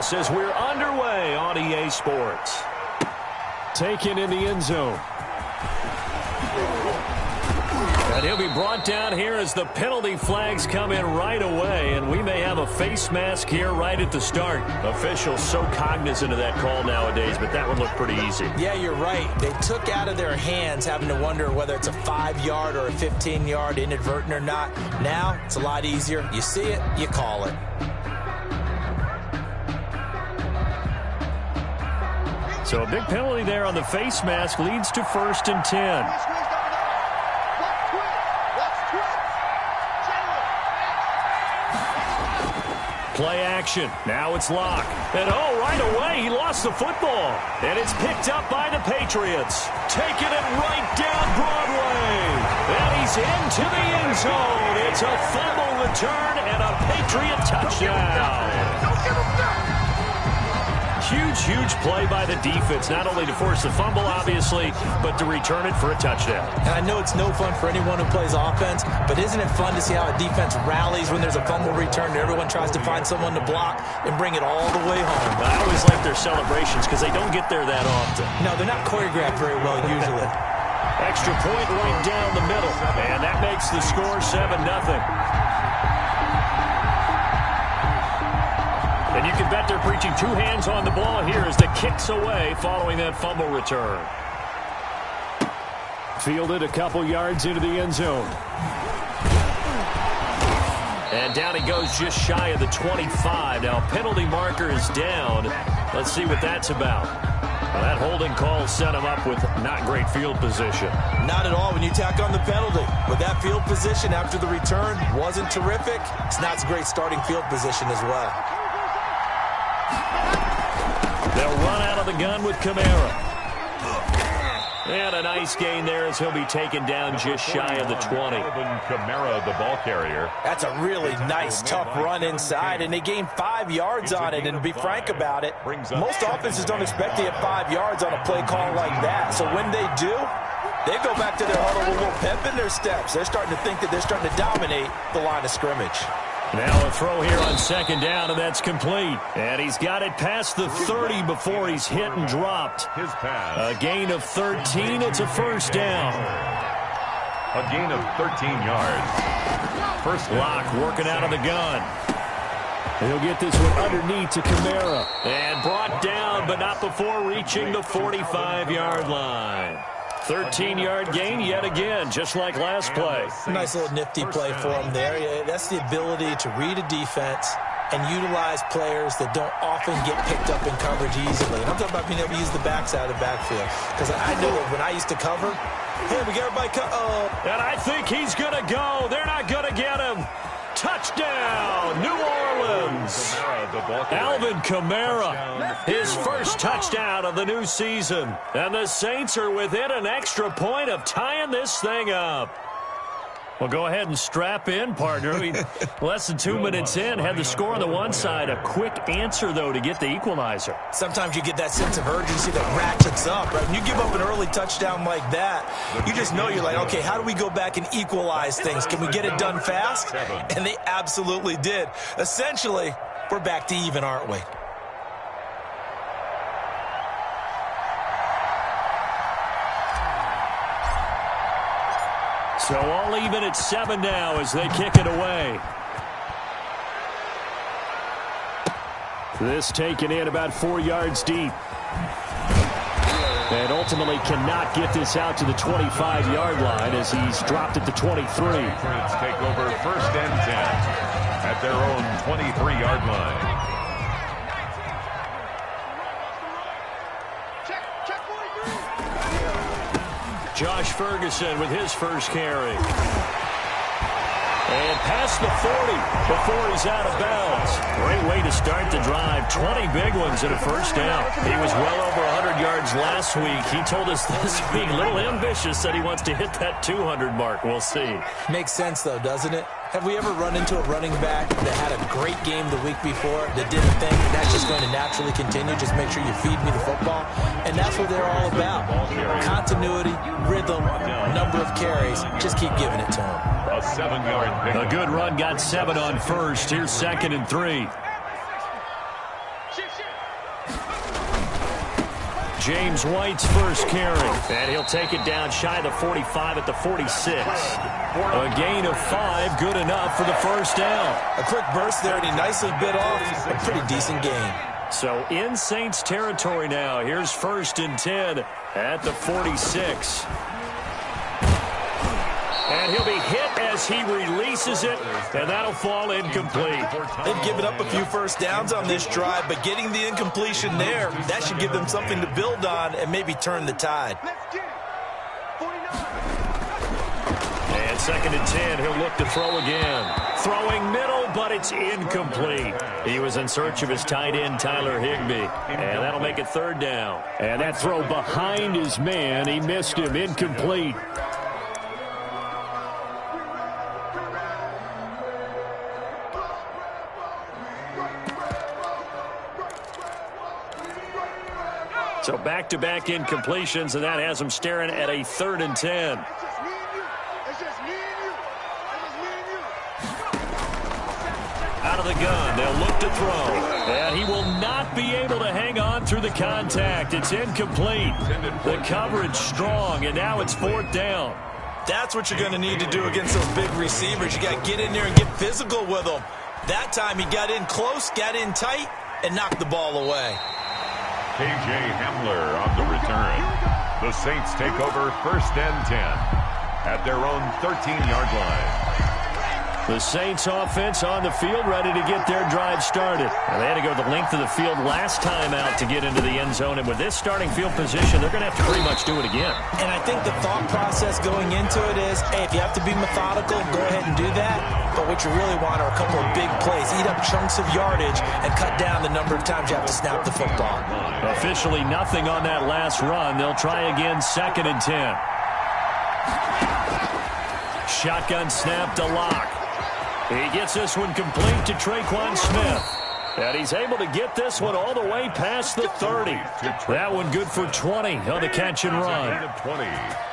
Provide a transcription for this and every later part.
us as we're underway on EA Sports. Taken in the end zone. And he'll be brought down here as the penalty flags come in right away, and we may have a face mask here right at the start. Officials so cognizant of that call nowadays, but that one looked pretty easy. Yeah, you're right. They took out of their hands having to wonder whether it's a 5-yard or a 15-yard inadvertent or not. Now, it's a lot easier. You see it, you call it. So a big penalty there on the face mask leads to 1st and 10. Play action. Now it's Locke. And right away he lost the football. And it's picked up by the Patriots. Taking it right down Broadway. And he's into the end zone. It's a fumble return and a Patriot touchdown. Don't give him that. Huge play by the defense, not only to force the fumble, obviously, but to return it for a touchdown. And I know it's no fun for anyone who plays offense, but isn't it fun to see how a defense rallies when there's a fumble return and everyone tries to find someone to block and bring it all the way home? I always like their celebrations because they don't get there that often. No, they're not choreographed very well usually. Extra point right down the middle, and that makes the score 7-0. And you can bet they're preaching 2 hands on the ball here as the kick's away following that fumble return. Fielded a couple yards into the end zone. And down he goes just shy of the 25. Now penalty marker is down. Let's see what that's about. Well, that holding call set him up with not great field position. Not at all when you tack on the penalty. But that field position after the return wasn't terrific. It's not a great starting field position as well. They'll run out of the gun with Kamara. And a nice gain there as he'll be taken down just shy of the 20. Kamara, the ball carrier. That's a really nice, tough run inside, and they gained 5 yards on it. And to be frank about it, most offenses don't expect to get 5 yards on a play call like that. So when they do, they go back to their huddle with a little pep in their steps. They're starting to think that they're starting to dominate the line of scrimmage. Now a throw here on 2nd down, and that's complete. And he's got it past the 30 before he's hit and dropped. His pass. A gain of 13. It's a 1st down. A gain of 13 yards. First Locke working out of the gun. He'll get this one underneath to Kamara. And brought down, but not before reaching the 45-yard line. 13-yard gain yet again, just like last play. Nice little nifty play for him there. That's the ability to read a defense and utilize players that don't often get picked up in coverage easily. And I'm talking about being able to use the backs out of the backfield. Because I know that when I used to cover, hey, we got everybody And I think he's going to go. They're not going to get him. Touchdown, New Orleans. Alvin Kamara, his first touchdown of the new season. And the Saints are within an extra point of tying this thing up. Well, go ahead and strap in, partner. Less than 2 minutes in, had the score on the one side. A quick answer, though, to get the equalizer. Sometimes you get that sense of urgency that ratchets up, right? When you give up an early touchdown like that, you just know you're like, okay, how do we go back and equalize things? Can we get it done fast? And they absolutely did. Essentially, we're back to even, aren't we? So all even at 7 now as they kick it away. This taken in about 4 yards deep. And ultimately cannot get this out to the 25-yard line as he's dropped at the 23. Patriots take over 1st and 10 at their own 23-yard line. Josh Ferguson with his first carry. And past the 40 before he's out of bounds. Great way to start the drive. 20 big ones and a 1st down. He was well over 100 yards last week. He told us this week, a little ambitious, said he wants to hit that 200 mark. We'll see. Makes sense, though, doesn't it? Have we ever run into a running back that had a great game the week before that didn't think that's just going to naturally continue? Just make sure you feed me the football. And that's what they're all about. Continuity, rhythm, number of carries. Just keep giving it to them. A 7-yard pick. A good run got 7 on 1st. Here's 2nd and 3. James White's first carry, and he'll take it down shy of the 45 at the 46. A gain of 5, good enough for the first down. A quick burst there, and he nicely bit off a pretty decent gain. So in Saints territory now. Here's 1st and 10 at the 46. And he'll be hit as he releases it, and that'll fall incomplete. They've given up a few first downs on this drive, but getting the incompletion there, that should give them something to build on and maybe turn the tide. And 2nd and 10, he'll look to throw again. Throwing middle, but it's incomplete. He was in search of his tight end, Tyler Higbee, and that'll make it 3rd down. And that throw behind his man, he missed him, incomplete. So back-to-back incompletions, and that has him staring at a 3rd and 10. Out of the gun, they'll look to throw. And he will not be able to hang on through the contact. It's incomplete. The coverage strong, and now it's 4th down. That's what you're going to need to do against those big receivers. You got to get in there and get physical with them. That time he got in close, got in tight, and knocked the ball away. K.J. Hamler on the return. The Saints take over 1st and 10 at their own 13-yard line. The Saints offense on the field, ready to get their drive started. And they had to go the length of the field last time out to get into the end zone. And with this starting field position, they're going to have to pretty much do it again. And I think the thought process going into it is, hey, if you have to be methodical, go ahead and do that. But what you really want are a couple of big plays. Eat up chunks of yardage and cut down the number of times you have to snap the football. Officially nothing on that last run. They'll try again, 2nd and 10. Shotgun snap to Locke. He gets this one complete to Traquan Smith. And he's able to get this one all the way past the 30. That one good for 20 on the catch and run.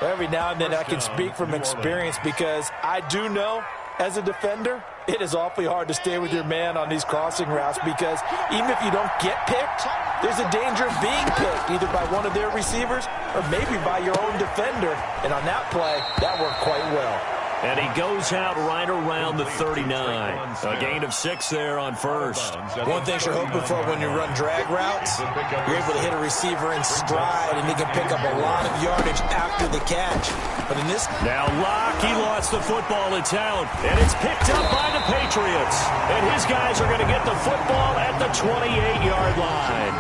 Every now and then I can speak from experience because I do know as a defender, it is awfully hard to stay with your man on these crossing routes because even if you don't get picked, there's a danger of being picked either by one of their receivers or maybe by your own defender. And on that play, that worked quite well. And he goes out right around the 39. A gain of 6 there on 1st. One thing you're hoping for when you run drag routes, you're able to hit a receiver in stride, and he can pick up a lot of yardage after the catch. But in this... Now Locke, he lost the football. It's out, and it's picked up by the Patriots. And his guys are going to get the football at the 28-yard line.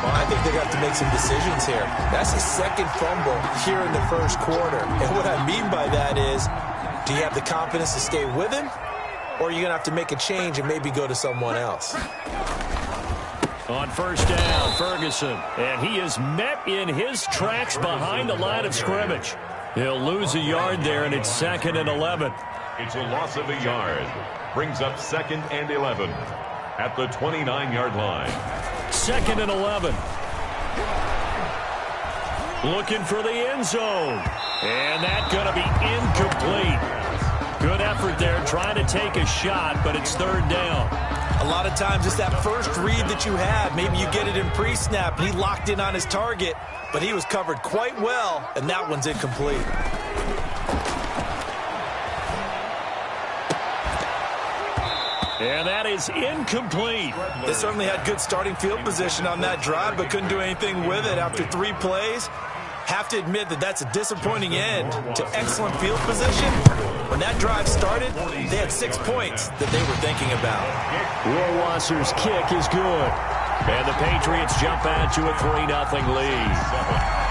I think they got to make some decisions here. That's his 2nd fumble here in the 1st quarter. And what I mean by that is, do you have the confidence to stay with him, or are you going to have to make a change and maybe go to someone else? On 1st down, Ferguson, and he is met in his tracks behind the line of scrimmage. He'll lose a yard there, and it's 2nd and 11. It's a loss of a yard. Brings up 2nd and 11 at the 29-yard line. 2nd and 11. Looking for the end zone. And that's going to be incomplete. Good effort there trying to take a shot, but it's 3rd down. A lot of times it's that first read that you have. Maybe you get it in pre-snap. He locked in on his target, but he was covered quite well, and that one's incomplete. And that is incomplete. They certainly had good starting field position on that drive, but couldn't do anything with it after 3 plays. Have to admit that that's a disappointing end to excellent field position. When that drive started, they had 6 points that they were thinking about. Rohrwasser's kick is good. And the Patriots jump out to a 3-0 lead.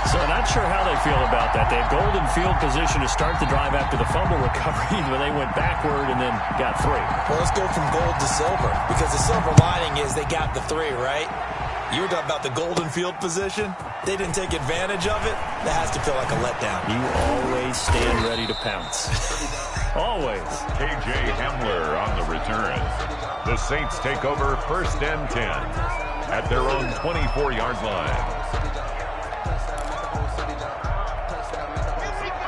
So not sure how they feel about that. They had golden field position to start the drive after the fumble recovery, but they went backward and then got 3. Well, let's go from gold to silver, because the silver lining is they got the 3, right? You were talking about the golden field position. They didn't take advantage of it. That has to feel like a letdown. You always stand ready to pounce. Always. K.J. Hamler on the return. The Saints take over 1st and 10 at their own 24-yard line.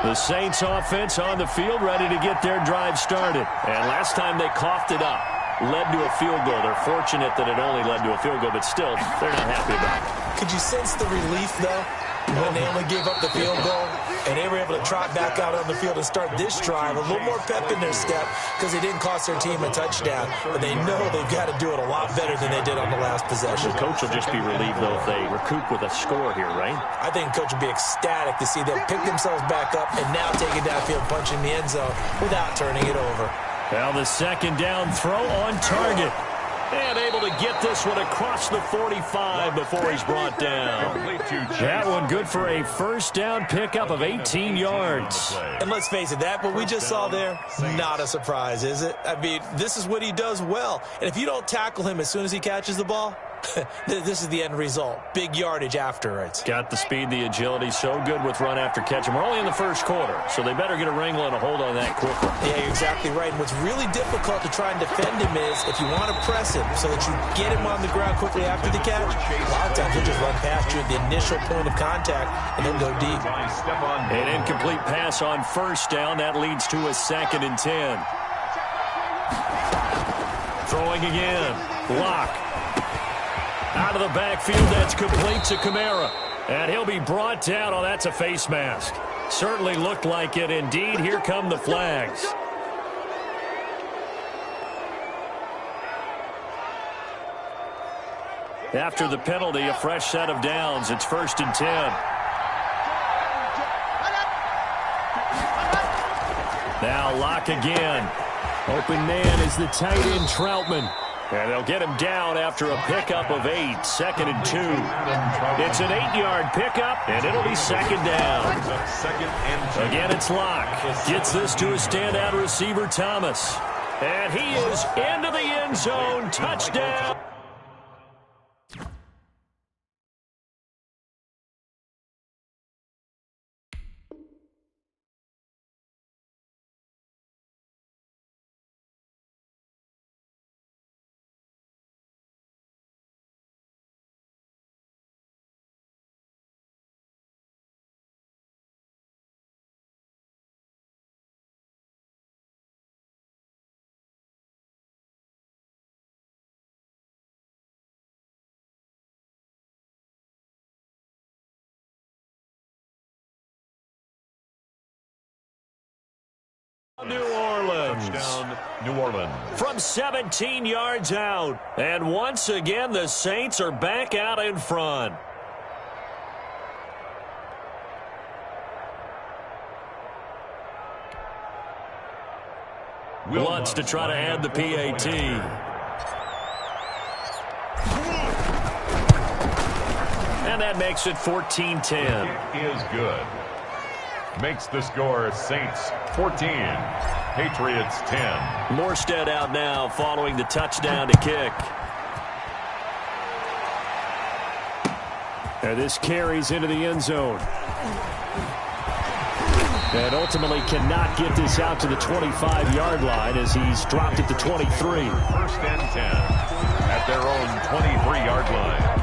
The Saints offense on the field ready to get their drive started. And last time they coughed it up. led to a field goal. They're fortunate that it only led to a field goal, but still, they're not happy about it. Could you sense the relief, though, when they only gave up the field goal and they were able to trot back out on the field and start this drive? A little more pep in their step because they didn't cost their team a touchdown, but they know they've got to do it a lot better than they did on the last possession. The coach will just be relieved, though, if they recoup with a score here, right? I think the coach will be ecstatic to see them pick themselves back up and now take it downfield, punch in the end zone without turning it over. Now the second down throw on target. And able to get this one across the 45 before he's brought down. That one good for a first down pickup of 18 yards. And let's face it, that what we just saw there, not a surprise, is it? I mean, this is what he does well. And if you don't tackle him as soon as he catches the ball, this is the end result. Big yardage afterwards. Got the speed, the agility, so good with run after catch. And we're only in the first quarter, so they better get a wrangle and a hold on that quickly. Yeah, you're exactly right. And what's really difficult to try and defend him is if you want to press him so that you get him on the ground quickly after the catch, a lot of times he'll just run past you at the initial point of contact and then go deep. An incomplete pass on first down. That leads to a 2nd and 10. Throwing again. Lock. Out of the backfield, that's complete to Kamara. And he'll be brought down. Oh, that's a face mask. Certainly looked like it. Indeed, here come the flags. After the penalty, a fresh set of downs. It's 1st and 10. Now Lock again. Open man is the tight end Troutman. And they'll get him down after a pickup of 8, 2nd and 2. It's an 8-yard pickup, and it'll be 2nd down. Again, it's Lock. Gets this to a standout receiver, Thomas. And he is into the end zone. Touchdown. New Orleans. Touchdown, New Orleans. From 17 yards out. And once again, the Saints are back out in front. Wants to try to add the PAT. And that makes it 14-10. It is good. Makes the score Saints 14, Patriots 10. Morstead out now following the touchdown to kick. And this carries into the end zone. And ultimately cannot get this out to the 25-yard line as he's dropped it to 23. 1st and 10 at their own 23-yard line.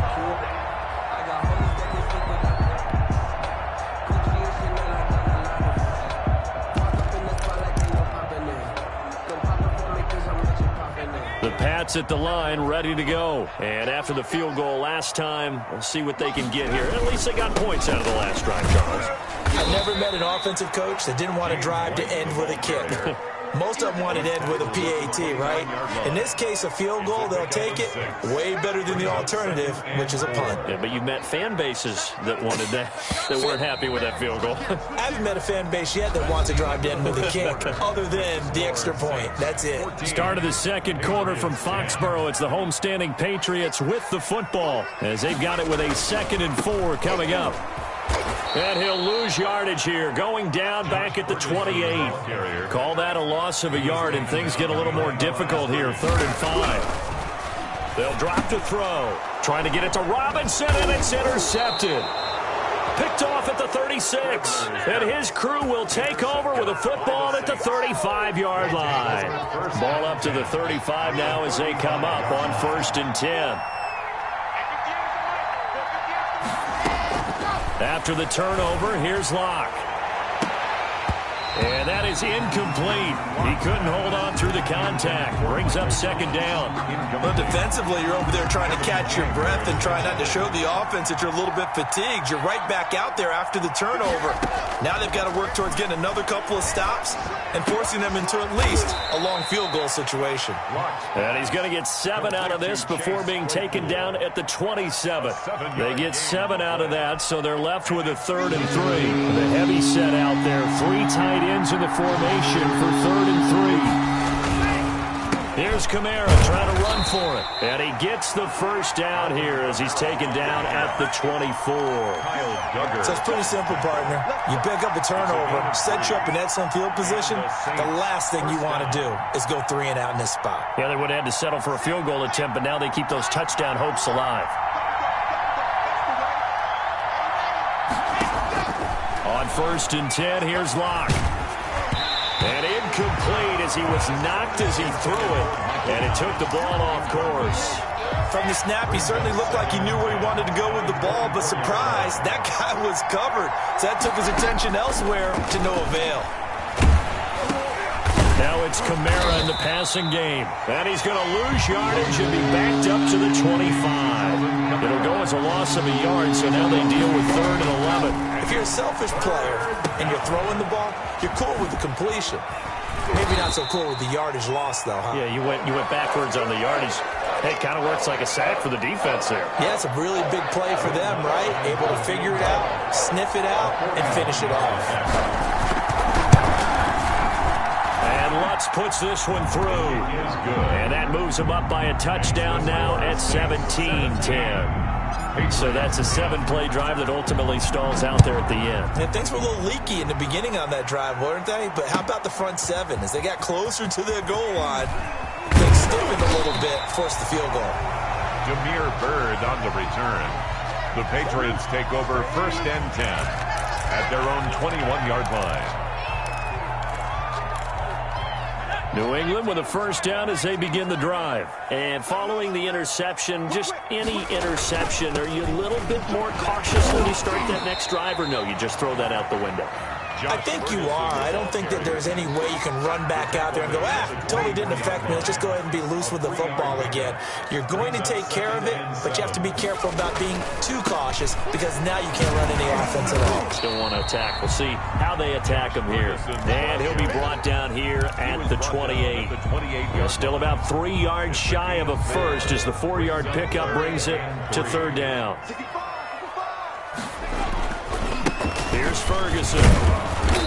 The Pats at the line, ready to go. And after the field goal last time, we'll see what they can get here. At least they got points out of the last drive, Charles. I've never met an offensive coach that didn't want to drive to end with a kick. Most of them wanted to end with a PAT, right? In this case, a field goal, they'll take it. Way better than the alternative, which is a punt. Yeah, but you've met fan bases that wanted that, that weren't happy with that field goal. I haven't met a fan base yet that wants to drive to end with a kick, other than the extra point. That's it. Start of the second quarter from Foxborough. It's the homestanding Patriots with the football as they've got it with a 2nd and 4 coming up. And he'll lose yardage here, going down back at the 28. Call that a loss of a yard, and things get a little more difficult here, 3rd and 5. They'll drop to throw. Trying to get it to Robinson, and it's intercepted. Picked off at the 36. And his crew will take over with a football at the 35-yard line. Ball up to the 35 now as they come up on 1st and 10. After the turnover, here's Locke. And that is incomplete. He couldn't hold on through the contact. Brings up second down. Well, defensively, you're over there trying to catch your breath and try not to show the offense that you're a little bit fatigued. You're right back out there after the turnover. Now they've got to work towards getting another couple of stops and forcing them into at least a long field goal situation. And he's going to get 7 out of this before being taken down at the 27. They get 7 out of that, so they're left with a 3rd and 3. The heavy set out there. 3 tight ends in the formation for 3rd and 3. Here's Kamara trying to run for it. And he gets the first down here as he's taken down at the 24. So it's pretty simple, partner. You pick up a turnover, set you up in excellent field position. The last thing you want to do is go 3 and out in this spot. Yeah, they would have had to settle for a field goal attempt, but now they keep those touchdown hopes alive. On 1st and 10, here's Locke. And incomplete as he was knocked as he threw it. And it took the ball off course. From the snap, he certainly looked like he knew where he wanted to go with the ball, but surprise, that guy was covered. So that took his attention elsewhere to no avail. Now it's Kamara in the passing game. And he's going to lose yardage and be backed up to the 25. It'll go as a loss of a yard, so now they deal with 3rd and 11. If you're a selfish player and you're throwing the ball, you're cool with the completion. Maybe not so cool with the yardage loss, though, huh? Yeah, you went backwards on the yardage. Hey, it kind of works like a sack for the defense there. Yeah, it's a really big play for them, right? Able to figure it out, sniff it out, and finish it off. And Lutz puts this one through. And that moves him up by a touchdown now at 17-10. So that's a 7-play drive that ultimately stalls out there at the end. And things were a little leaky in the beginning on that drive, weren't they? But how about the front 7? As they got closer to their goal line, they stiffened a little bit, forced the field goal. Jameer Byrd on the return. The Patriots take over 1st and 10 at their own 21-yard line. New England with a first down as they begin the drive. And following the interception, just any interception, are you a little bit more cautious when you start that next drive, or no, you just throw that out the window? I think you are. I don't think that there's any way you can run back out there and go, totally didn't affect me. Let's just go ahead and be loose with the football again. You're going to take care of it, but you have to be careful about being too cautious because now you can't run any offense at all. Still want to attack. We'll see how they attack him here. And he'll be brought down here at the 28. Still about 3 yards shy of a first as the 4-yard pickup brings it to 3rd down. Here's Ferguson.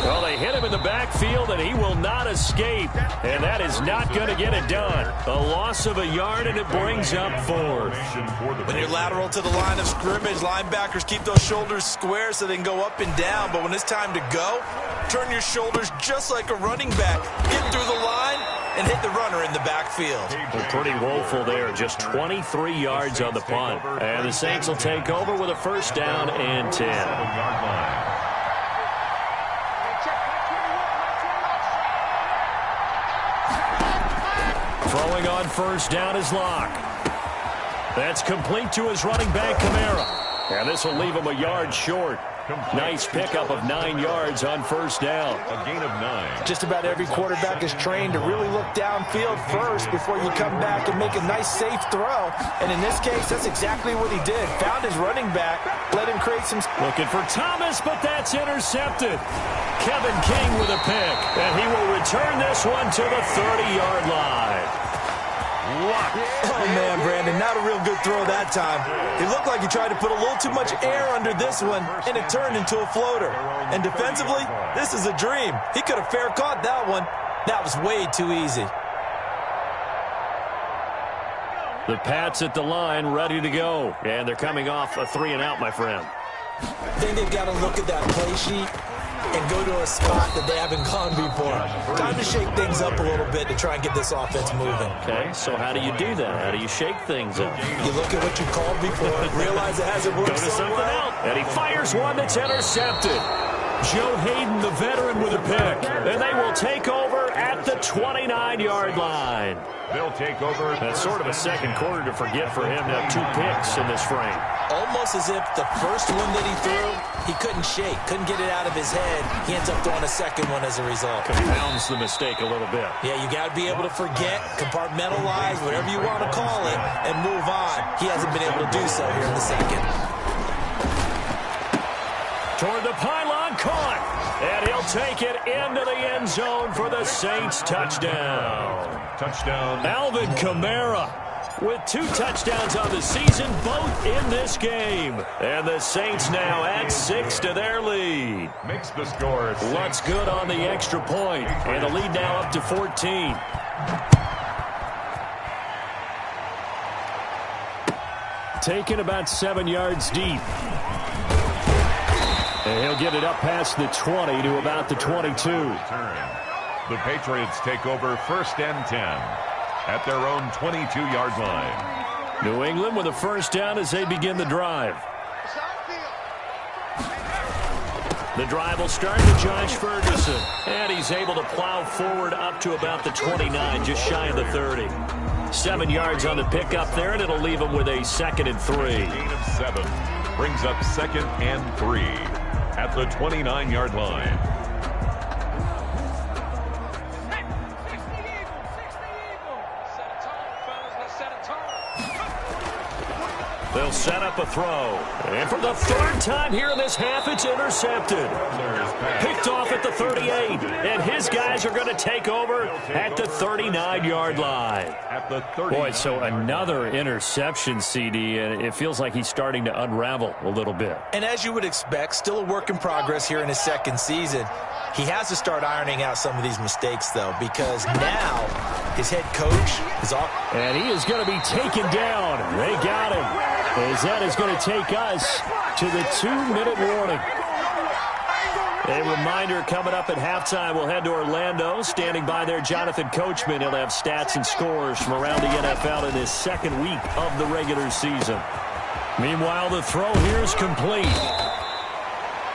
Well, they hit him in the backfield, and he will not escape. And that is not going to get it done. A loss of a yard, and it brings up 4th. When you're lateral to the line of scrimmage, linebackers keep those shoulders square so they can go up and down. But when it's time to go, turn your shoulders just like a running back. Get through the line and hit the runner in the backfield. Well, pretty woeful there. Just 23 yards on the punt. And the Saints will take over with a first down and 10. Throwing on first down is Locke. That's complete to his running back, Kamara. And this will leave him a yard short. Nice pickup of 9 yards on first down. A gain of 9. Just about every quarterback is trained to really look downfield first before you come back and make a nice, safe throw. And in this case, that's exactly what he did. Found his running back, let him create some... Looking for Thomas, but that's intercepted. Kevin King with a pick. And he will return this one to the 30-yard line. Oh, man, Brandon, not a real good throw that time. It looked like he tried to put a little too much air under this one, and it turned into a floater. And defensively, this is a dream. He could have fair caught that one. That was way too easy. The Pats at the line, ready to go. And they're coming off a 3-and-out, my friend. I think they've got to look at that play sheet and go to a spot that they haven't gone before. Time to shake things up a little bit to try and get this offense moving. Okay, so how do you do that? How do you shake things up? You look at what you called before, realize it hasn't worked so well. And he fires one that's intercepted. Joe Hayden, the veteran, with a pick. And they will take over at the 29-yard line. They'll take over. That's sort of a second quarter to forget for him. Now 2 picks in this frame. almost as if the first one that he threw, he couldn't shake, couldn't get it out of his head. He ends up throwing a second one as a result. Compounds the mistake a little bit. Yeah, you got to be able to forget, compartmentalize, whatever you want to call it, and move on. He hasn't been able to do so here in the second. Toward the pylon, caught. And he'll take it into the end zone for the Saints touchdown. Touchdown. Alvin Kamara with 2 touchdowns on the season, both in this game. And the Saints now add 6 to their lead. Makes the score 6. Looks good on the extra point. And the lead now up to 14. Taken about 7 yards deep. And he'll get it up past the 20 to about the 22. The Patriots take over 1st and 10 at their own 22-yard line. New England with a first down as they begin the drive. The drive will start to Josh Ferguson. And he's able to plow forward up to about the 29, just shy of the 30. 7 yards on the pickup there, and it'll leave him with a 2nd and 3. Gain of 7 brings up 2nd and 3 at the 29-yard line. They'll set up a throw. And for the 3rd time here in this half, it's intercepted. Picked off at the 38. And his guys are going to take over at the 39-yard line. At the 39. Boy, so another interception, CD, and it feels like he's starting to unravel a little bit. And as you would expect, still a work in progress here in his second season. He has to start ironing out some of these mistakes, though, because now his head coach is off. And he is going to be taken down. They got him. As that is going to take us to the 2-minute warning. A reminder coming up at halftime, we'll head to Orlando. Standing by there, Jonathan Coachman. He'll have stats and scores from around the NFL in his 2nd week of the regular season. Meanwhile, the throw here is complete.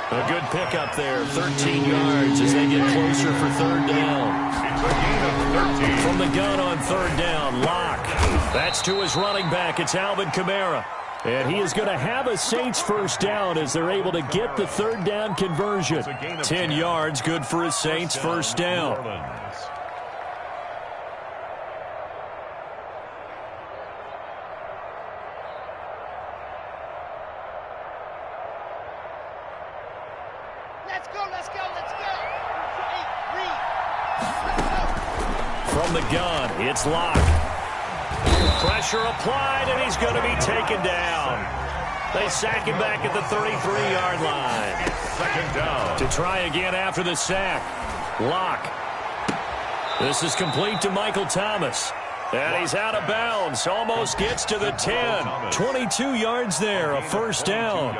A good pickup there, 13 yards as they get closer for 3rd down. It's a gain of 13. From the gun on 3rd down, Locke. That's to his running back. It's Alvin Kamara. And he is going to have a Saints first down as they're able to get the 3rd down conversion. 10 yards, good for a Saints first down. Let's go, let's go, let's go. From the gun, it's Locke. Pressure applied, and he's going to be taken down. They sack him back at the 33-yard line. 2nd down. To try again after the sack. Locke. This is complete to Michael Thomas. And he's out of bounds. Almost gets to the 10. 22 yards there, a first down.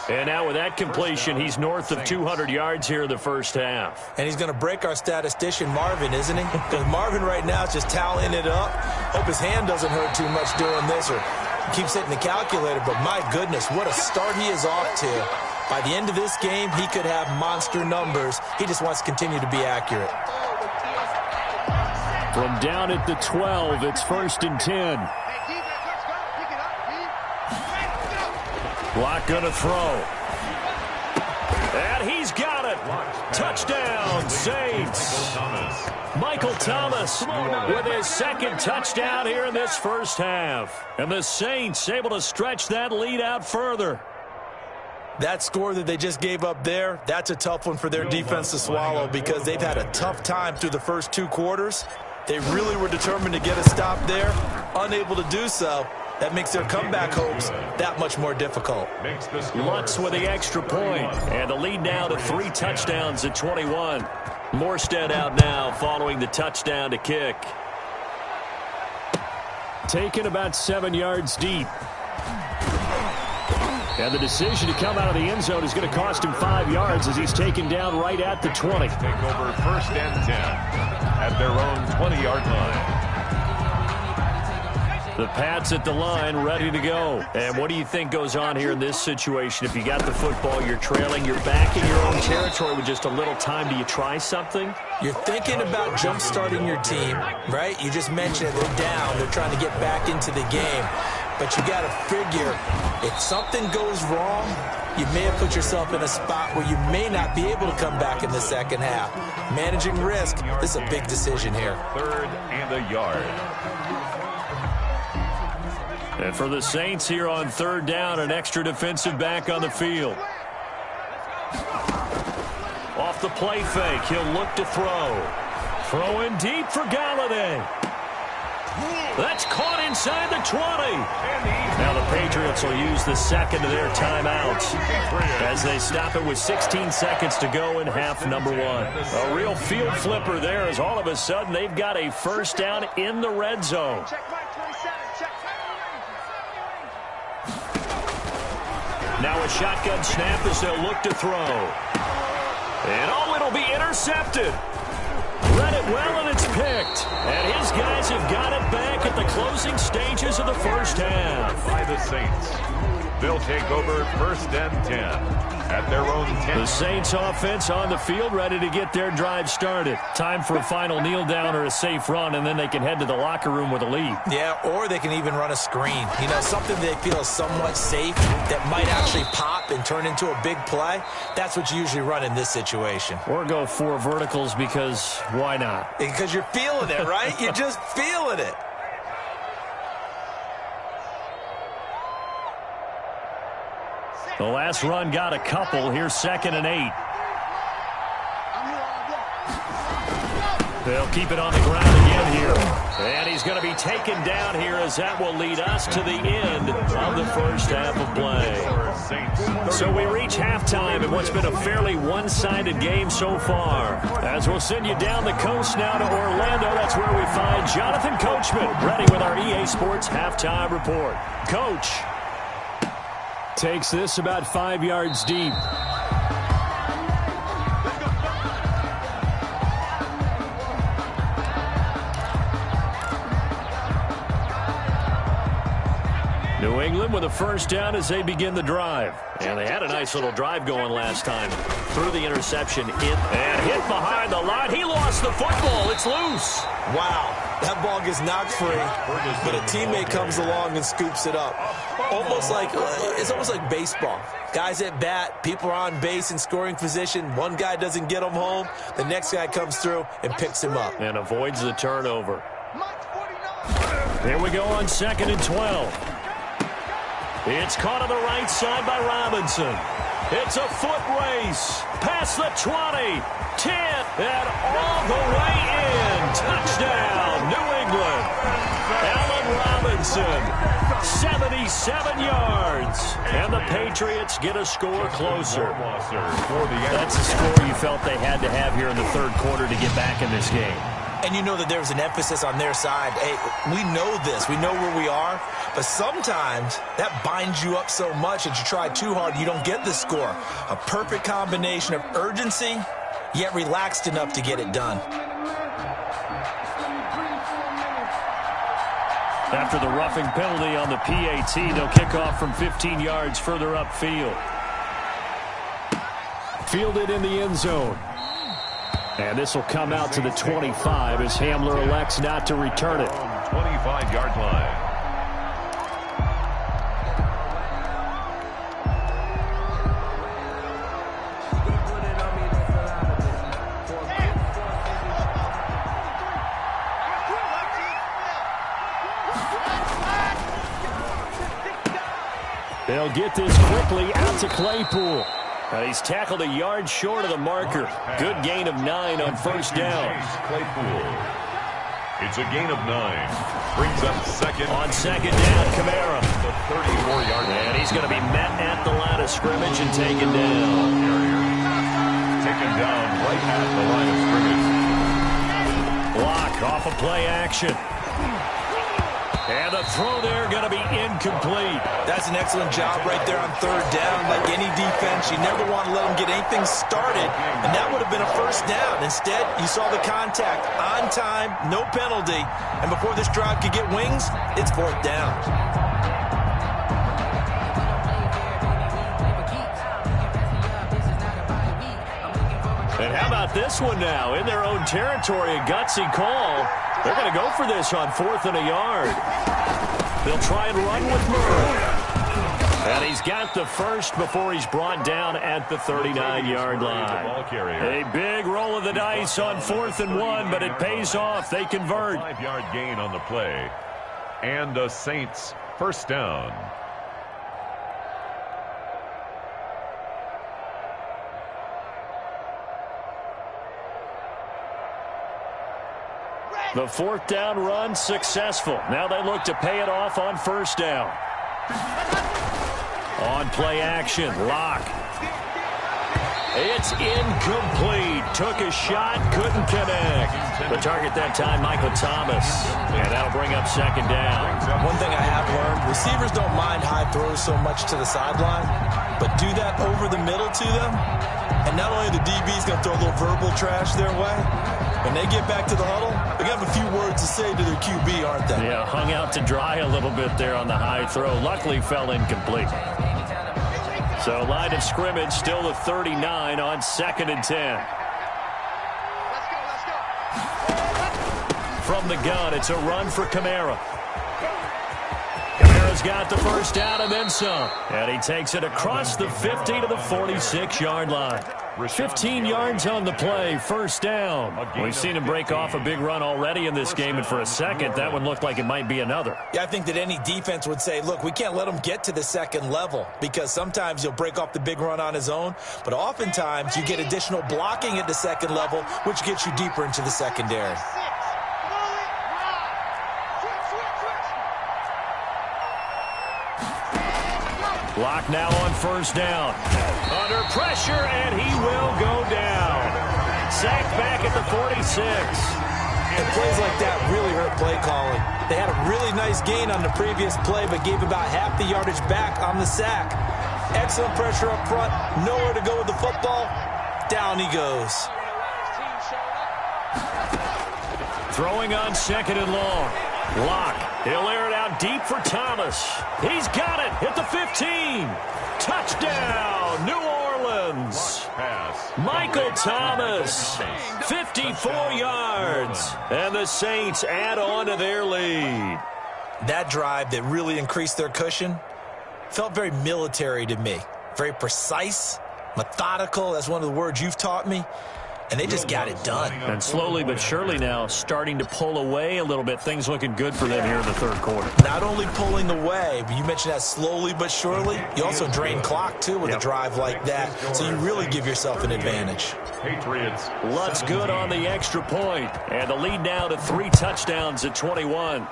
And now with that completion, he's north of 200 yards here in the first half. And he's going to break our statistician, Marvin, isn't he? Because Marvin right now is just tallying it up. Hope his hand doesn't hurt too much doing this or keeps hitting the calculator. But my goodness, what a start he is off to. By the end of this game, he could have monster numbers. He just wants to continue to be accurate. From down at the 12, it's 1st and 10. Locke gonna throw. And he's got it. Touchdown, Saints. Michael Thomas with his 2nd touchdown here in this first half. And the Saints able to stretch that lead out further. That score that they just gave up there, that's a tough one for their defense to swallow because they've had a tough time through the first 2 quarters. They really were determined to get a stop there, unable to do so. That makes their comeback hopes that much more difficult. Lutz with the extra point, and the lead now to 3 touchdowns at 21. Morstead out now following the touchdown to kick. Taken about 7 yards deep. And the decision to come out of the end zone is going to cost him 5 yards as he's taken down right at the 20. Take over 1st and 10 at their own 20-yard line. The Pats at the line, ready to go. And what do you think goes on here in this situation? If you got the football, you're trailing, you're back in your own territory with just a little time. Do you try something? You're thinking about jump-starting your team, right? You just mentioned it. They're down. They're trying to get back into the game. but you got to figure if something goes wrong, you may have put yourself in a spot where you may not be able to come back in the second half. Managing risk, this is a big decision here. 3rd and a yard. And for the Saints here on 3rd down, an extra defensive back on the field. Off the play fake, he'll look to throw. Throwing deep for Galladay. That's caught inside the 20. Now the Patriots will use the second of their timeouts as they stop it with 16 seconds to go in half number 1. A real field flipper there as all of a sudden they've got a first down in the red zone. Now a shotgun snap as they'll look to throw. And oh, it'll be intercepted. Read it well, and it's picked. And his guys have got it back at the closing stages of the first half. By the Saints. They'll take over 1st and 10 at their own 10. The Saints offense on the field, ready to get their drive started. Time for a final kneel down or a safe run, and then they can head to the locker room with a lead. Yeah, or they can even run a screen. You know, something they feel is somewhat safe that might actually pop and turn into a big play. That's what you usually run in this situation. Or go 4 verticals because why not? Because you're feeling it, right? You're just feeling it. The last run got a couple. Here's 2nd and 8. They'll keep it on the ground again here. And he's going to be taken down here as that will lead us to the end of the first half of play. So we reach halftime in what's been a fairly one-sided game so far. As we'll send you down the coast now to Orlando, that's where we find Jonathan Coachman ready with our EA Sports Halftime Report. Coach. Takes this about 5 yards deep. New England with a first down as they begin the drive. And they had a nice little drive going last time. Threw the interception in and hit behind the line. He lost the football. It's loose. Wow. That ball gets knocked free, but a teammate comes along and scoops it up. It's almost like baseball. Guys at bat, people are on base in scoring position. One guy doesn't get him home. The next guy comes through and picks him up. And avoids the turnover. Here we go on 2nd and 12. It's caught on the right side by Robinson. It's a foot race. Past the 20, 10, and all the way in. Touchdown, New England. Allen Robinson, 77 yards. And the Patriots get a score closer. That's a score you felt they had to have here in the 3rd quarter to get back in this game. And you know that there was an emphasis on their side. Hey, we know this. We know where we are. But sometimes that binds you up so much that you try too hard, you don't get the score. A perfect combination of urgency, yet relaxed enough to get it done. After the roughing penalty on the PAT, they'll kick off from 15 yards further upfield. Fielded in the end zone. And this will come out to the 25 as Hamler elects not to return it. 25-yard line. They'll get this quickly out to Claypool. And he's tackled a yard short of the marker. Good gain of 9 on first down. Claypool. It's a gain of 9. Brings up 2nd. On 2nd down, Kamara. The 34-yard line. And he's going to be met at the line of scrimmage and taken down. Taken down right at the line of scrimmage. Block off a play action. And the throw there going to be incomplete. That's an excellent job right there on 3rd down. Like any defense, you never want to let them get anything started, and that would have been a first down. Instead, you saw the contact on time, no penalty, and before this drive could get wings, it's 4th down. And how about this one now? In their own territory, a gutsy call. They're going to go for this on 4th and a yard. They'll try and run with Murray. And he's got the first before he's brought down at the 39-yard line. A big roll of the dice on 4th and 1, but it pays off. They convert. 5-yard gain on the play. And the Saints first down. The 4th down run successful. Now they look to pay it off on 1st down. On play action, Locke. It's incomplete. Took a shot, couldn't connect. The target that time, Michael Thomas. And that'll bring up 2nd down. One thing I have learned, receivers don't mind high throws so much to the sideline, but do that over the middle to them, and not only the DB's going to throw a little verbal trash their way, when they get back to the huddle, they have a few words to say to their QB, aren't they? Yeah, hung out to dry a little bit there on the high throw. Luckily fell incomplete. So line of scrimmage still the 39 on 2nd and 10. From the gun, it's a run for Kamara. Kamara's got the first down and then some. And he takes it across the 50 to the 46-yard line. 15 yards on the play, 1st down. We've seen him break off a big run already in this game, and for a second, that one looked like it might be another. Yeah, I think that any defense would say, look, we can't let him get to the 2nd level, because sometimes he'll break off the big run on his own, but oftentimes you get additional blocking at the 2nd level, which gets you deeper into the secondary. Locke now on 1st down. Under pressure, and he will go down. Sacked back at the 46. And plays like that really hurt play calling. They had a really nice gain on the previous play, but gave about half the yardage back on the sack. Excellent pressure up front. Nowhere to go with the football. Down he goes. Throwing on 2nd and long. Locke. He'll air it out deep for Thomas. He's got it at the 15. Touchdown, New Orleans. Michael Thomas, 54 yards. And the Saints add on to their lead. That drive that really increased their cushion felt very military to me. Very precise, methodical. That's one of the words you've taught me. And they just got it done. And slowly but surely now starting to pull away a little bit. Things looking good for them here in the 3rd quarter. Not only pulling away, but you mentioned that slowly but surely. You also drain clock, too, with a drive like that. So you really give yourself an advantage. Patriots. Lutz good on the extra point. And the lead now to 3 touchdowns at 21.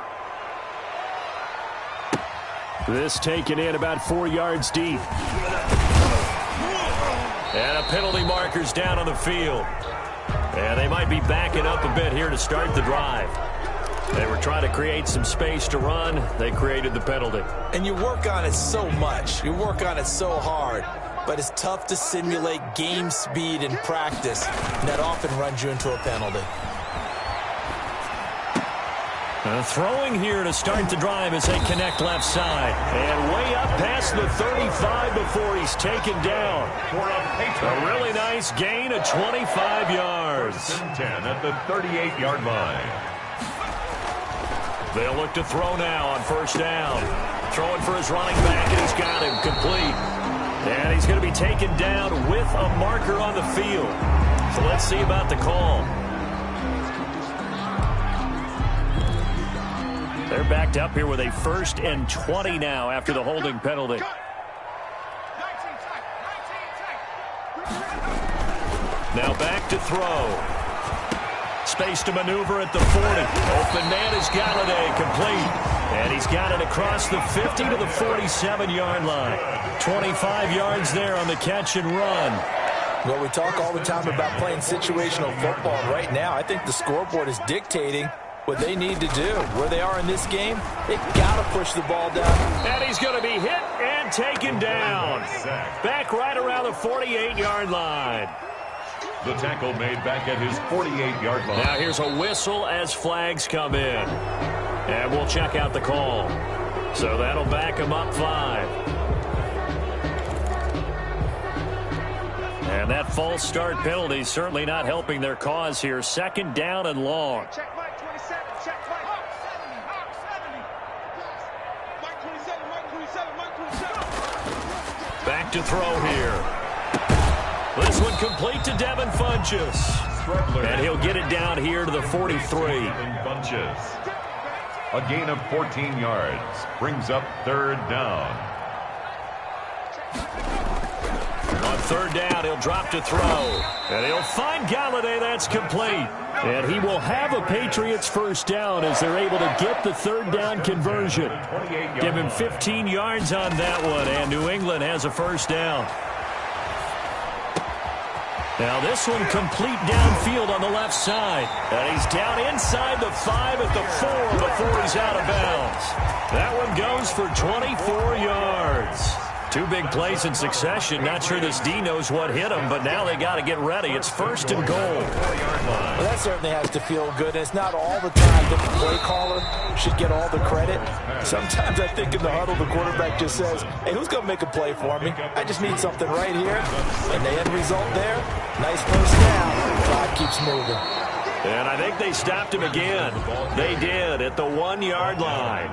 This taken in about 4 yards deep. And a penalty marker's down on the field. And they might be backing up a bit here to start the drive. They were trying to create some space to run. They created the penalty. And you work on it so much. You work on it so hard. But it's tough to simulate game speed in practice. And that often runs you into a penalty. Throwing here to start the drive as they connect left side. And way up past the 35 before he's taken down. A really nice gain of 25 yards. 10 at the 38-yard line. They'll look to throw now on 1st down. Throwing for his running back, and he's got him complete. And he's going to be taken down with a marker on the field. So let's see about the call. They're backed up here with a 1st and 20 now after the holding penalty. Now back to throw. Space to maneuver at the 40. Open man is Galladay, complete. And he's got it across the 50 to the 47-yard line. 25 yards there on the catch and run. Well, we talk all the time about playing situational football. Right now, I think the scoreboard is dictating what they need to do. Where they are in this game, they've got to push the ball down. And he's going to be hit and taken down. Back right around the 48-yard line. The tackle made back at his 48-yard line. Now here's a whistle as flags come in. And we'll check out the call. So that'll back him up 5. And that false start penalty certainly not helping their cause here. 2nd down and long. back to throw here. This one complete to Devin Funchess. And he'll get it down here to the 43. A gain of 14 yards brings up third down. On third down, he'll drop to throw. And he'll find Galladay. That's complete. And he will have a Patriots first down as they're able to get the third down conversion. Give him 15 yards on that one, and New England has a first down. Now this one complete downfield on the left side. And he's down inside the 5 at the 4 before he's out of bounds. That one goes for 24 yards. Two big plays in succession. Not sure this D knows what hit him, but now they got to get ready. It's first and goal. Well, that certainly has to feel good. It's not all the time that the play caller should get all the credit. Sometimes I think in the huddle, the quarterback just says, hey, who's going to make a play for me? I just need something right here. And the end result there, nice first down. Clock keeps moving. And I think they stopped him again. They did at the 1-yard line.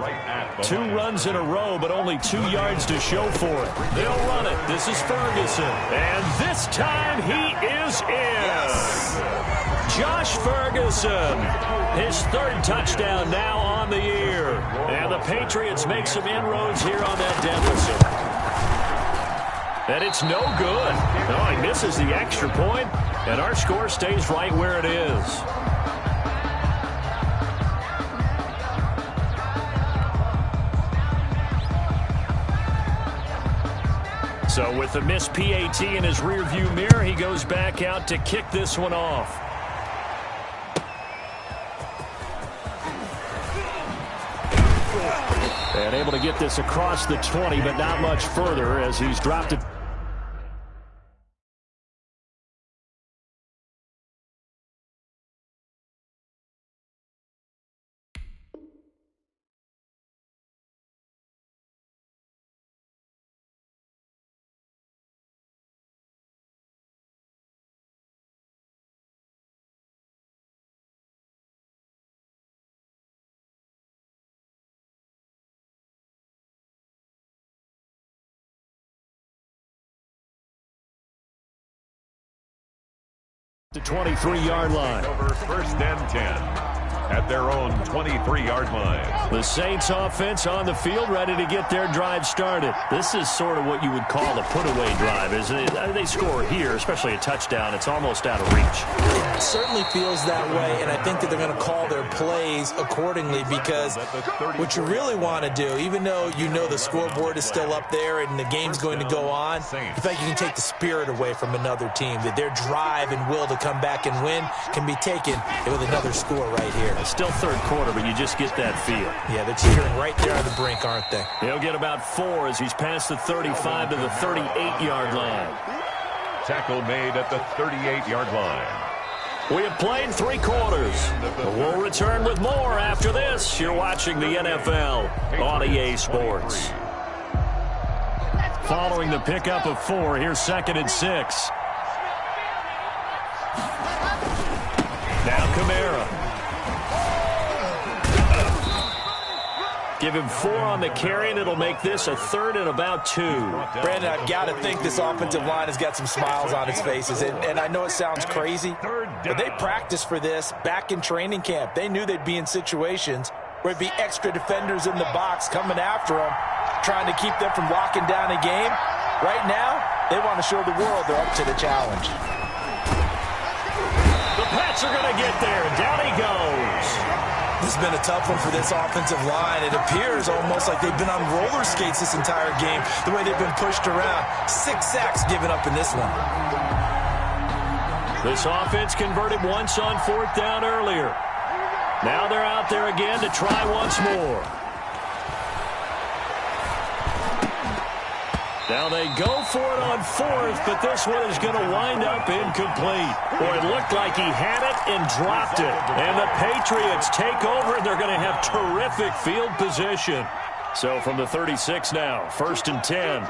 2 runs in a row, but only 2 yards to show for it. They'll run it. This is Ferguson. And this time he is in. Josh Ferguson. His 3rd touchdown now on the year. And the Patriots make some inroads here on that deficit. And it's no good. Oh, he misses the extra point, and our score stays right where it is. So with the missed PAT in his rearview mirror, he goes back out to kick this one off. And able to get this across the 20, but not much further as he's dropped it. The 23-yard line. Over first and 10 at their own 23-yard line. The Saints offense on the field ready to get their drive started. This is sort of what you would call a put-away drive, isn't it? They score here, especially a touchdown. It's almost out of reach. It certainly feels that way, and I think that they're going to call their plays accordingly because what you really want to do, even though you know the scoreboard is still up there and the game's going to go on, in fact, you can take the spirit away from another team, that their drive and will to come back and win can be taken with another score right here. It's still third quarter, but you just get that feel. Yeah, they're cheering right there on the brink, aren't they? He'll get about 4 as he's past the 35 to the 38-yard line. Tackle made at the 38-yard line. We have played 3 quarters. We'll return with more after this. You're watching the NFL on EA Sports. Following the pickup of 4, here's 2nd and 6. Now Kamara. Give him 4 on the carry, and it'll make this a 3rd and about 2. Brandon, I've got to think this offensive line has got some smiles on its faces. And I know it sounds crazy, but they practiced for this back in training camp. They knew they'd be in situations where it'd be extra defenders in the box coming after them, trying to keep them from locking down a game. Right now, they want to show the world they're up to the challenge. The Pats are going to get there. Down he goes. This has been a tough one for this offensive line. It appears almost like they've been on roller skates this entire game, the way they've been pushed around. 6 sacks given up in this one. This offense converted once on 4th down earlier. Now they're out there again to try once more. Now they go for it on 4th, but this one is going to wind up incomplete. Boy, it looked like he had it and dropped it. And the Patriots take over, and they're going to have terrific field position. So from the 36 now, 1st and 10.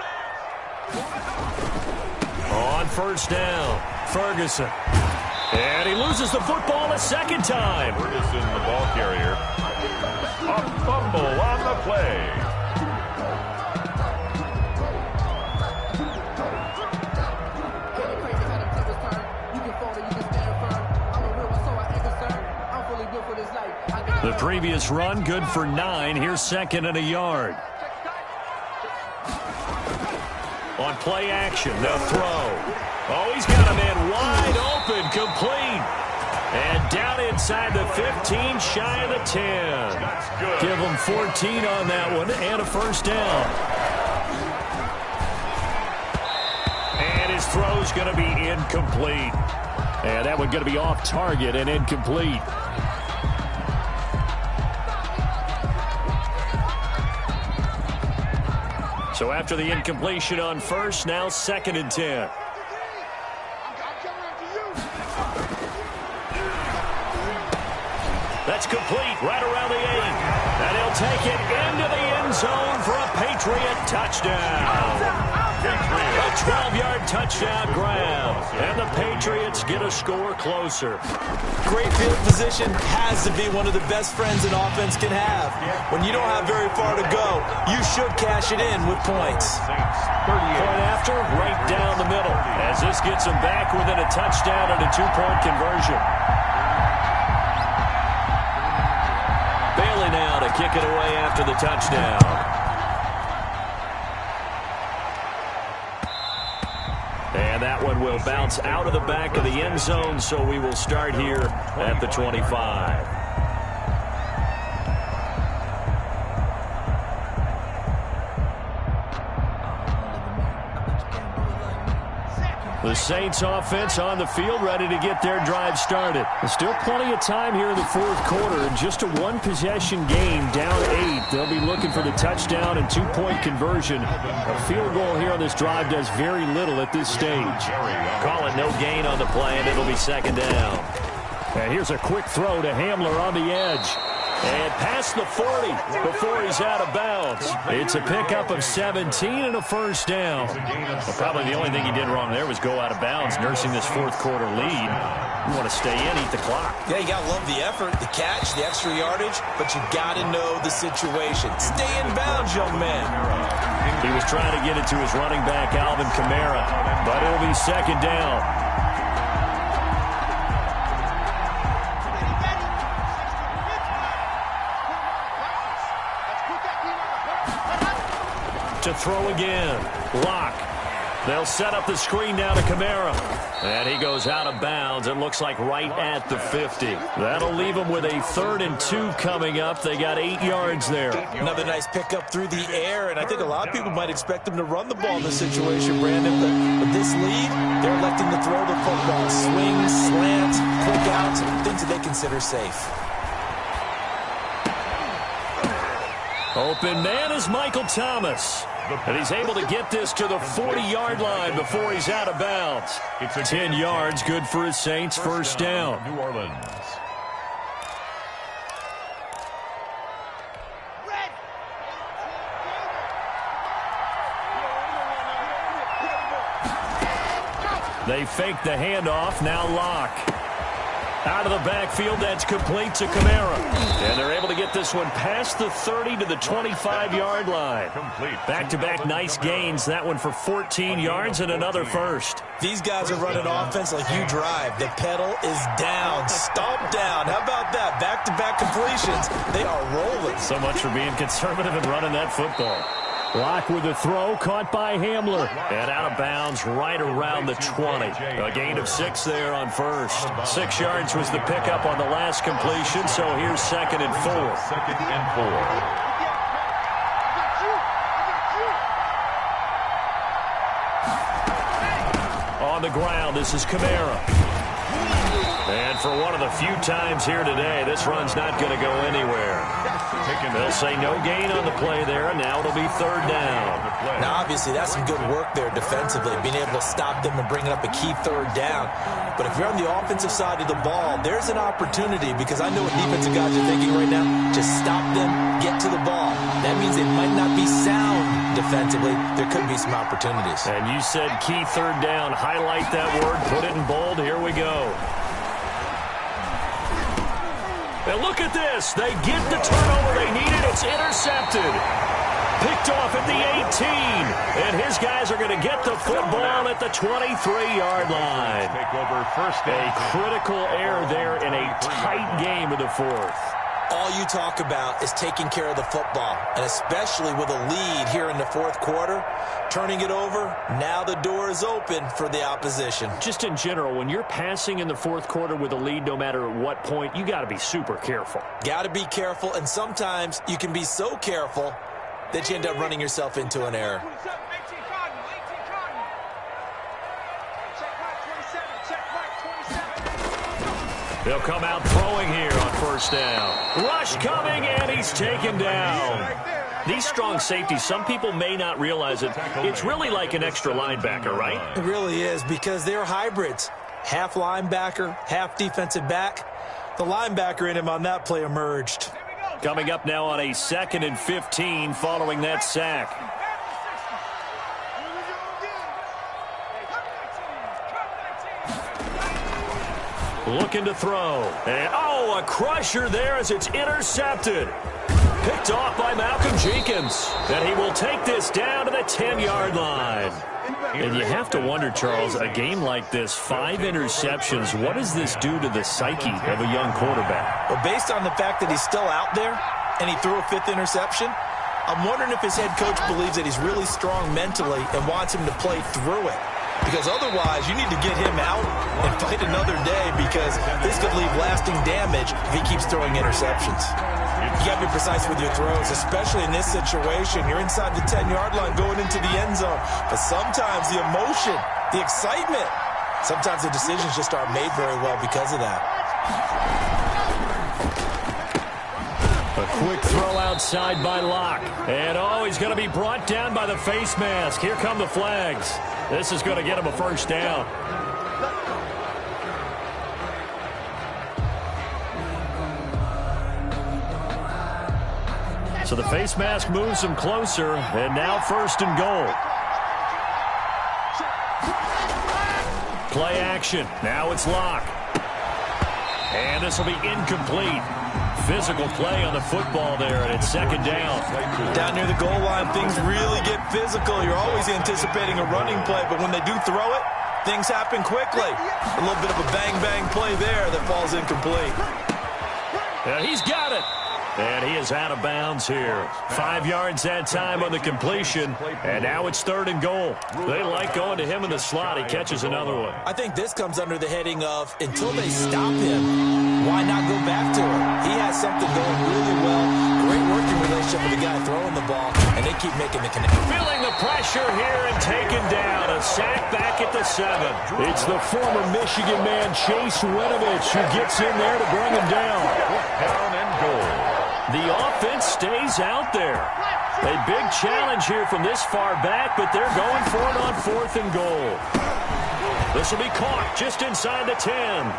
On 1st down, Ferguson. And he loses the football a 2nd time. Ferguson, the ball carrier. A fumble on the play. The previous run, good for 9. Here's second and a yard. On play action, they'll throw. Oh, he's got a man wide open, complete. And down inside the 15, shy of the 10. Give him 14 on that one and a first down. And his throw's going to be incomplete. And that one going to be off target and incomplete. So after the incompletion on first, now second and 10. That's complete right around the 8. And he'll take it into the end zone for a Patriot touchdown. A 12-yard touchdown grab. And the Patriots get a score closer. Great field position has to be one of the best friends an offense can have. When you don't have very far to go, you should cash it in with points. Point after, right down the middle. As this gets them back within a touchdown and a 2-point conversion. Bailey now to kick it away after the touchdown. And that one will bounce out of the back of the end zone, so we will start here at the 25. The Saints offense on the field, ready to get their drive started. There's still plenty of time here in the fourth quarter. In just a one-possession game, down 8. They'll be looking for the touchdown and 2-point conversion. A field goal here on this drive does very little at this stage. Call it no gain on the play, and it'll be second down. And here's a quick throw to Hamler on the edge. And past the 40 before he's out of bounds. It's a pickup of 17 and a first down. Well, probably the only thing he did wrong there was go out of bounds, nursing this fourth quarter lead. You want to stay in, eat the clock. Yeah, you got to love the effort, the catch, the extra yardage, but you got to know the situation. Stay in bounds, young man. He was trying to get it to his running back, Alvin Kamara, but it'll be second down. To throw again. Lock. They'll set up the screen now to Kamara. And he goes out of bounds. It looks like right at the 50. That'll leave them with a 3rd and 2 coming up. They got 8 yards there. Another nice pickup through the air, and I think a lot of people might expect them to run the ball in this situation, Brandon. But this lead, they're electing to throw the football. Swings, slants, quick outs, things that they consider safe. Open man is Michael Thomas. And he's able to get this to the 40-yard line before he's out of bounds. 10 yards, good for his Saints, first down. New Orleans. They fake the handoff, now Lock. Out of the backfield, that's complete to Kamara. And they're able to get this one past the 30 to the 25-yard line. Back-to-back nice gains. That one for 14 yards and another first. These guys are running offense like you drive. The pedal is down, stomp down. How about that? Back-to-back completions. They are rolling. So much for being conservative and running that football. Lock with the throw, caught by Hamler. And out of bounds right around the 20. A gain of 6 there on first. 6 yards was the pickup on the last completion, so here's second and 4. Second and 4. On the ground, this is Kamara. And for one of the few times here today, this run's not going to go anywhere. They'll say no gain on the play there, and now it'll be third down. Now, obviously, that's some good work there defensively, being able to stop them and bringing up a key third down. But if you're on the offensive side of the ball, there's an opportunity, because I know what defensive guys are thinking right now. Just stop them, get to the ball. That means they might not be sound defensively. There could be some opportunities. And you said key third down. Highlight that word, put it in bold. Here we go. And look at this. They get the turnover they needed. It's intercepted. Picked off at the 18. And his guys are going to get the football at the 23-yard line. Take over first. A critical error there in a tight game of the fourth. all you talk about is taking care of the football, and especially with a lead here in the fourth quarter, turning it over, now the door is open for the opposition. Just in general, when you're passing in the fourth quarter with a lead, no matter at what point, you got to be super careful. Got to be careful, and sometimes you can be so careful that you end up running yourself into an error. They'll come out throwing here on first down. Rush coming, and he's taken down. These strong safeties, some people may not realize it. It's really like an extra linebacker, right? It really is, because they're hybrids. Half linebacker, half defensive back. The linebacker in him on that play emerged. Coming up now on a 2nd and 15 following that sack. Looking to throw. And, a crusher there as it's intercepted. Picked off by Malcolm Jenkins. And he will take this down to the 10-yard line. And you have to wonder, Charles, a game like this, 5 interceptions, what does this do to the psyche of a young quarterback? Well, based on the fact that he's still out there and he threw a 5th interception, I'm wondering if his head coach believes that he's really strong mentally and wants him to play through it. Because otherwise, you need to get him out and fight another day, because this could leave lasting damage if he keeps throwing interceptions. You got to be precise with your throws, especially in this situation. You're inside the 10-yard line going into the end zone. But sometimes the emotion, the excitement, sometimes the decisions just aren't made very well because of that. A quick throw outside by Locke. And, he's going to be brought down by the face mask. Here come the flags. This is going to get him a first down. So the face mask moves him closer, and now 1st and goal. Play action. Now it's Locke. And this will be incomplete. Physical play on the football there, and it's 2nd down. Down near the goal line, things really get physical. You're always anticipating a running play, but when they do throw it, things happen quickly. A little bit of a bang-bang play there that falls incomplete. Yeah, he's got it. And he is out of bounds here. 5 yards that time on the completion, and now it's 3rd and goal. They like going to him in the slot. He catches another one. I think this comes under the heading of, until they stop him, why not go back to him? He has something going really well. Great working relationship with the guy throwing the ball, and they keep making the connection. Feeling the pressure here and taken down. A sack back at the 7. It's the former Michigan man, Chase Winovich, who gets in there to bring him down. Down and goal. The offense stays out there. A big challenge here from this far back, but they're going for it on 4th and goal. This will be caught just inside the 10.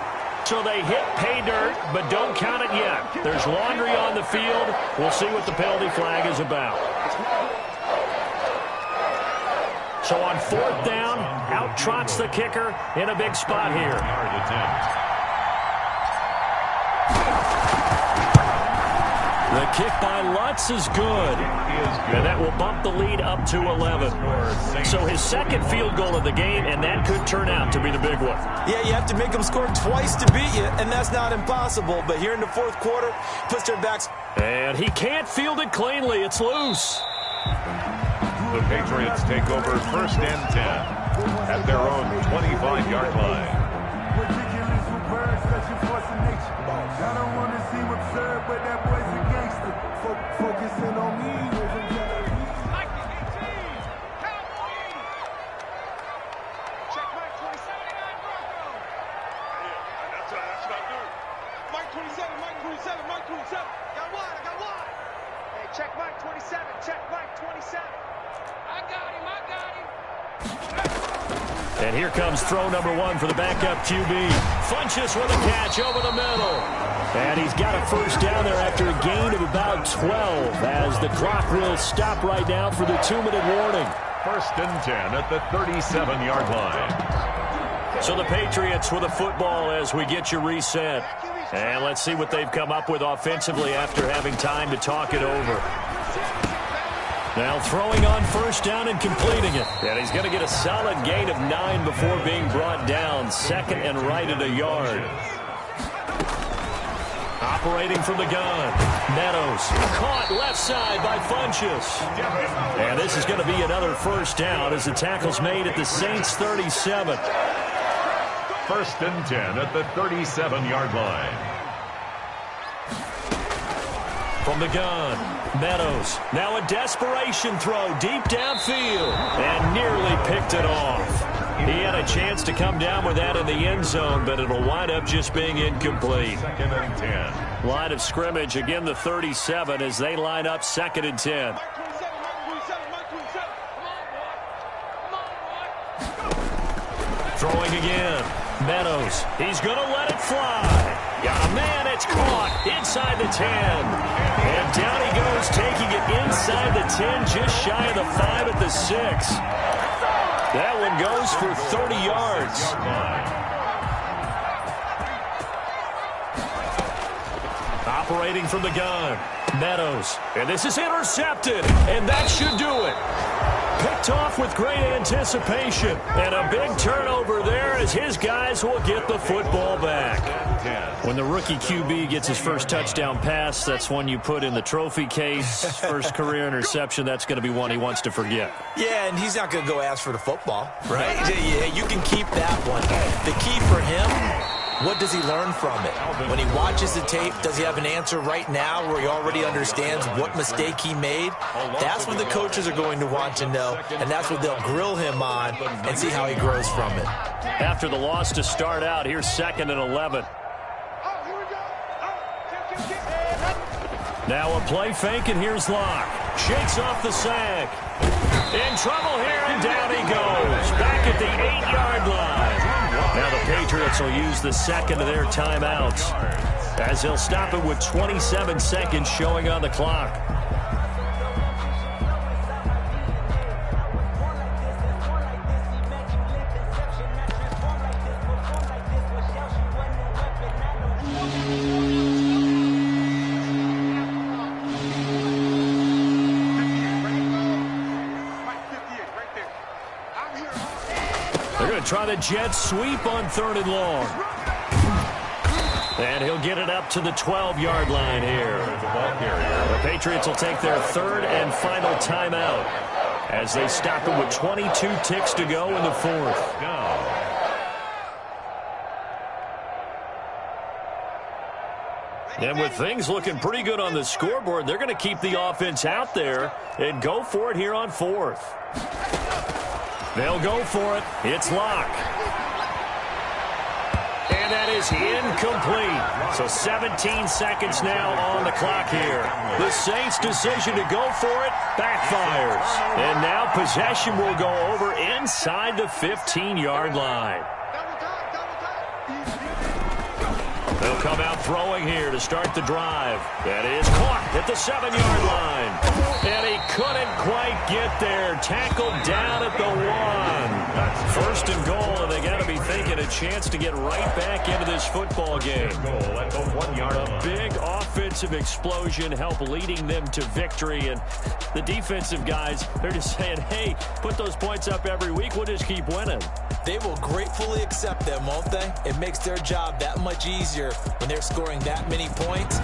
So they hit pay dirt, but don't count it yet. There's laundry on the field. We'll see what the penalty flag is about. So on 4th down, out trots the kicker in a big spot here. The kick by Lutz is good. And that will bump the lead up to 11. So his 2nd field goal of the game, and that could turn out to be the big one. Yeah, you have to make them score twice to beat you, and that's not impossible. But here in the 4th quarter, puts their backs. And he can't field it cleanly. It's loose. The Patriots take over 1st and 10 at their own 25-yard line. I don't want to seem absurd, but that boy's a gangster. Focusing on me. Mike 18, Cowboy 80. Check Mike 27, Bronco. Yeah, that's what I do. Mike 27, Mike 27, Mike 27. Got one, I got one. Hey, check Mike 27, check Mike 27. I got him, I got him. And here comes throw number 1 for the backup QB. Funches with a catch over the middle. And he's got a first down there after a gain of about 12 as the clock will stop right now for the 2-minute warning. 1st and 10 at the 37-yard line. So the Patriots with a football as we get you reset. And let's see what they've come up with offensively after having time to talk it over. Now throwing on first down and completing it. And he's going to get a solid gain of 9 before being brought down. 2nd and right at a yard. Operating from the gun, Meadows caught left side by Funchess. And this is going to be another first down as the tackle's made at the Saints' 37. First and 10 at the 37-yard line. From the gun, Meadows. Now a desperation throw deep downfield and nearly picked it off. He had a chance to come down with that in the end zone, but it'll wind up just being incomplete. Second and 10. Line of scrimmage, again the 37 as they line up second and 10. Throwing again. Meadows. He's going to let it fly. Got a man. It's caught inside the 10. And down he goes, taking it inside the 10, just shy of the 5 at the 6. That one goes for 30 yards. Operating from the gun, Meadows. And this is intercepted, and that should do it. Picked off with great anticipation. And a big turnover there as his guys will get the football back. When the rookie QB gets his first touchdown pass, that's one you put in the trophy case. First career interception, that's going to be one he wants to forget. Yeah, and he's not going to go ask for the football, right? Yeah, you can keep that one. The key for him, what does he learn from it? When he watches the tape, does he have an answer right now where he already understands what mistake he made? That's what the coaches are going to want to know, and that's what they'll grill him on and see how he grows from it. After the loss to start out, here's second and 11. Now a play fake, and here's Locke. Shakes off the sack. In trouble here, and down he goes. Back at the 8-yard line. Now the Patriots will use the second of their timeouts as they'll stop it with 27 seconds showing on the clock. Try the jet sweep on 3rd and long. And he'll get it up to the 12-yard line here. The Patriots will take their 3rd and final timeout as they stop it with 22 ticks to go in the 4th. And with things looking pretty good on the scoreboard, they're going to keep the offense out there and go for it here on 4th. They'll go for it. It's Locke. And that is incomplete. So 17 seconds now on the clock here. The Saints' decision to go for it backfires. And now possession will go over inside the 15-yard line. They'll come out throwing here to start the drive. That is caught at the 7-yard line. And he couldn't quite get there. Tackled down at the 1. First and goal, and they got to be thinking a chance to get right back into this football game. A big offensive explosion helped leading them to victory. And the defensive guys, they're just saying, hey, put those points up every week. We'll just keep winning. They will gratefully accept them, won't they? It makes their job that much easier when they're scoring that many points.